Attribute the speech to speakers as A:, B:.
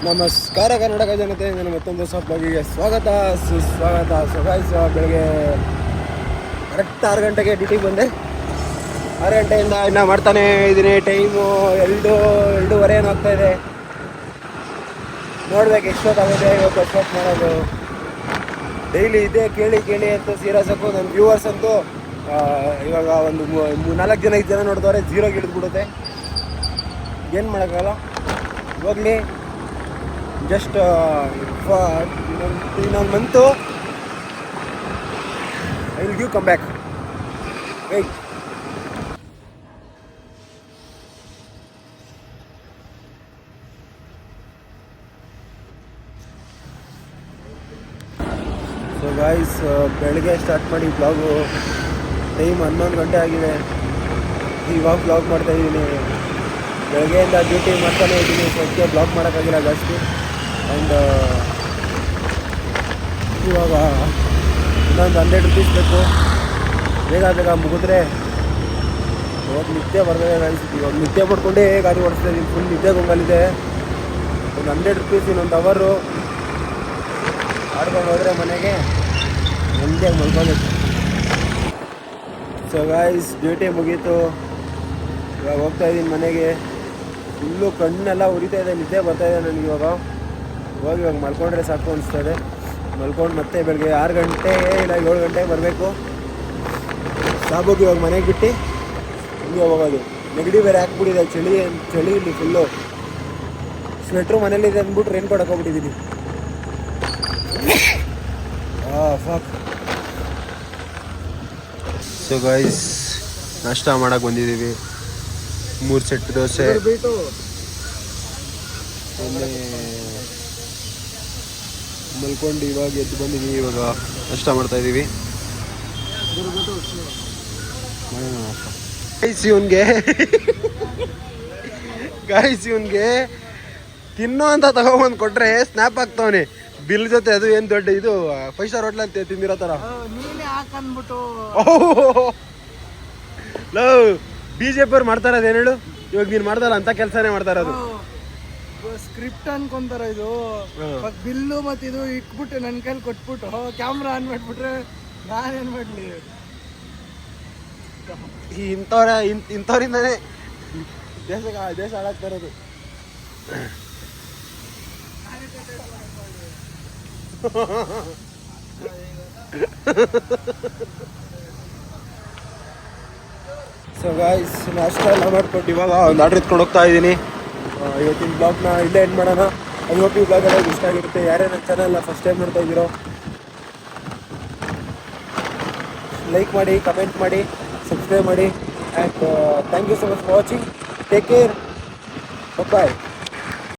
A: ನಮಸ್ಕಾರ ಕರ್ನಾಟಕ ಜನತೆ, ನನ್ನ ಮತ್ತೊಂದು ಹೊಸ ಬ್ಲಾಗಿಗೆ ಸ್ವಾಗತ ಸುಸ್ವಾಗತ. ಬೆಳಗ್ಗೆ ಕರೆಕ್ಟ್ 6 ಗಂಟೆಗೆ ಡ್ಯೂಟಿಗೆ ಬಂದೆ. 6 ಗಂಟೆಯಿಂದ ಇನ್ನೂ ಮಾಡ್ತಾನೆ ಇದ್ದೀನಿ. ಟೈಮು 2:30 ಏನು ಆಗ್ತಾ ಇದೆ. ನೋಡ್ಬೇಕು ಎಷ್ಟೊತ್ತಾಗುತ್ತೆ ಇವತ್ತು ಎಷ್ಟೊತ್ತು ಮಾಡೋದು. ಡೈಲಿ ಇದೆ ಕೇಳಿ ಅಂತ ಸೀರಿಯಸ್ಸು. ನನ್ನ ವ್ಯೂವರ್ಸ್ ಅಂತೂ ಇವಾಗ ಒಂದು 4 ಜನ 5 ಜನ ನೋಡಿದವ್ರೆ, 0ಗೆ ಇಳಿದ್ಬಿಡುತ್ತೆ. ಏನು ಮಾಡೋಕ್ಕಲ್ಲ, ಹೋಗಲಿ. ಜಸ್ಟ್ ಇನ್ನೊಂದು ಮಂತು I will give come back. Wait. So guys, ಬೆಳಗ್ಗೆ ಸ್ಟಾರ್ಟ್ ಮಾಡಿ ಬ್ಲಾಗು. ಟೈಮ್ 11 ಗಂಟೆ ಆಗಿದೆ. ಇವಾಗ ಬ್ಲಾಗ್ ಮಾಡ್ತಾಯಿದ್ದೀನಿ. ಬೆಳಗ್ಗೆಯಿಂದ ಡ್ಯೂಟಿ ಮಾಡ್ತಾನೆ ಇದ್ದೀನಿ. ಸದ್ಯ ಬ್ಲಾಗ್ ಮಾಡೋಕ್ಕಾಗಿಲ್ಲ ಜಾಸ್ತಿ. ಆ್ಯಂಡ್ ಇವಾಗ ಇನ್ನೊಂದು 100 ರೂಪೀಸ್ ಬೇಕು. ಬೇಗ ಮುಗಿದ್ರೆ ಇವಾಗ ನಿದ್ದೆ ಬರ್ತದೆ ಗಾಯ್ಸ್. ಇವಾಗ ನಿದ್ದೆ ಮಾಡ್ಕೊಂಡೇ ಗಾಡಿ ಓಡಿಸ್ತಾ ಇದ್ದೀನಿ. ಫುಲ್ ನಿದ್ದೆ ಗೊಂಗಲಿದೆ. ಒಂದು 100 ರೂಪೀಸ್ ಇನ್ನೊಂದು ಅವರು ಆಡ್ಕೊಂಡು ಹೋದರೆ ಮನೆಗೆ ನೆಮ್ಮದಿಯಾಗಿ ಮಲ್ಕೋಬೇಕು. ಸೊ ಗಾಯ್ಸ್, ಡ್ಯೂಟಿ ಮುಗೀತು. ಇವಾಗ ಹೋಗ್ತಾ ಇದ್ದೀನಿ ಮನೆಗೆ. ಫುಲ್ಲು ಕಣ್ಣೆಲ್ಲ ಉರಿತಾ ಇದೆ, ನಿದ್ದೆ ಬರ್ತಾಯಿದೆ ನನಗೆ. ಇವಾಗ ಮಲ್ಕೊಂಡ್ರೆ ಸಾಕು ಅನಿಸ್ತದೆ. ಮಲ್ಕೊಂಡು ಮತ್ತೆ ಬೆಳಗ್ಗೆ 6 ಗಂಟೆ ಇಲ್ಲ 7 ಗಂಟೆಗೆ ಬರಬೇಕು. ಸಾಬೋಗಿ ಇವಾಗ ಮನೆಗೆ ಬಿಟ್ಟು ಹಿಂಗೆ ಹೋಗೋದು. ನೆಗಡಿ ಬೇರೆ ಹಾಕ್ಬಿಟ್ಟಿದೆ. ಚಳಿ ಇಲ್ಲಿ ಫುಲ್ಲು. ಸ್ವೆಟ್ರು ಮನೇಲಿದೆ ಅಂದ್ಬಿಟ್ಟು ರೈನ್ ಕೋಟ್ ಹಾಕೋಬಿಟ್ಟಿದ್ದೀನಿ. ಫಾಕ್. ಸೊ ಗೈಸ್, ನಾಷ್ಟ ಮಾಡೋಕೆ ಬಂದಿದ್ದೀವಿ. 3 ಸೆಟ್ ದೋಸೆ, ಮಲ್ಕೊಂಡು ಇವಾಗ ಎದ್ದು ಬಂದಿದ್ದೀವಿ. ಇವಾಗ ನಾಷ್ಟ ಮಾಡ್ತಾಯಿದ್ದೀವಿ. ಗಾಯ್ಸ್ ಇವನ್ಗೆ ತಿನ್ನೋ ಅಂತ ತಗೊಂಬಂದು ಕೊಟ್ರೆ ಸ್ನ್ಯಾಪ್ ಆಗ್ತಾವನೆ ಬಿಲ್ ಜೊತೆ. ಅದು ಏನು ದೊಡ್ಡ ಇದು 5 ಸ್ಟಾರ್ ಹೋಟ್ಲ್ ಅಂತ ತಿಂದಿರೋ ಥರ. ಲವ್ BJP ಅವ್ರು ಮಾಡ್ತಾ ಇರೋದು ಏನು ಹೇಳು? ಇವಾಗ ನೀನು ಮಾಡ್ದಲ್ಲ ಅಂತ ಕೆಲಸನೇ ಮಾಡ್ತಾ ಇರೋದು.
B: ಸ್ಕ್ರಿಪ್ಟ್ ಅನ್ಕೊಂತಾರ ಇದು. ಬಿಲ್ಲು ಮತ್ತು ಇದು ಇಟ್ಬಿಟ್ಟು ನನ್ನ ಕೈಲಿ ಕೊಟ್ಬಿಟ್ಟು ಕ್ಯಾಮ್ರಾ ಆನ್ ಮಾಡಿಬಿಟ್ರೆ ನಾನೇನು ಮಾಡಲಿ?
A: ಇಂಥವ್ರಿಂದನೇ ದೇಶ ಹಾಳಾಗ್ತಾ ಇರೋದು. ಸೊ ಗಾಯ್ಸ್, ನಾಷ್ಟ ಎಲ್ಲ ಮಾಡ್ಕೊಟ್ಟು ಇವಾಗ ಒಂದು ಆರ್ಡ್ರ್ ಎತ್ಕೊಂಡು ಹೋಗ್ತಾ ಇದ್ದೀನಿ. ಇವತ್ತಿನ ಬ್ಲಾಗ್ನ ಇಲ್ಲೇ ಎಂಡ್ ಮಾಡೋಣ. ಐ ಹೋಪ್ ಈ ಬ್ಲಾಗ್ ಎಲ್ಲ ಇಷ್ಟ ಆಗಿರುತ್ತೆ. ಯಾರೇ ನನ್ನ ಚಾನಲ್ನ ಫಸ್ಟ್ ಟೈಮ್ ನೋಡ್ತಾ ಇದ್ದೀರೋ ಲೈಕ್ ಮಾಡಿ, ಕಮೆಂಟ್ ಮಾಡಿ, ಸಬ್ಸ್ಕ್ರೈಬ್ ಮಾಡಿ. And thank you so much for watching. Take care. Bye.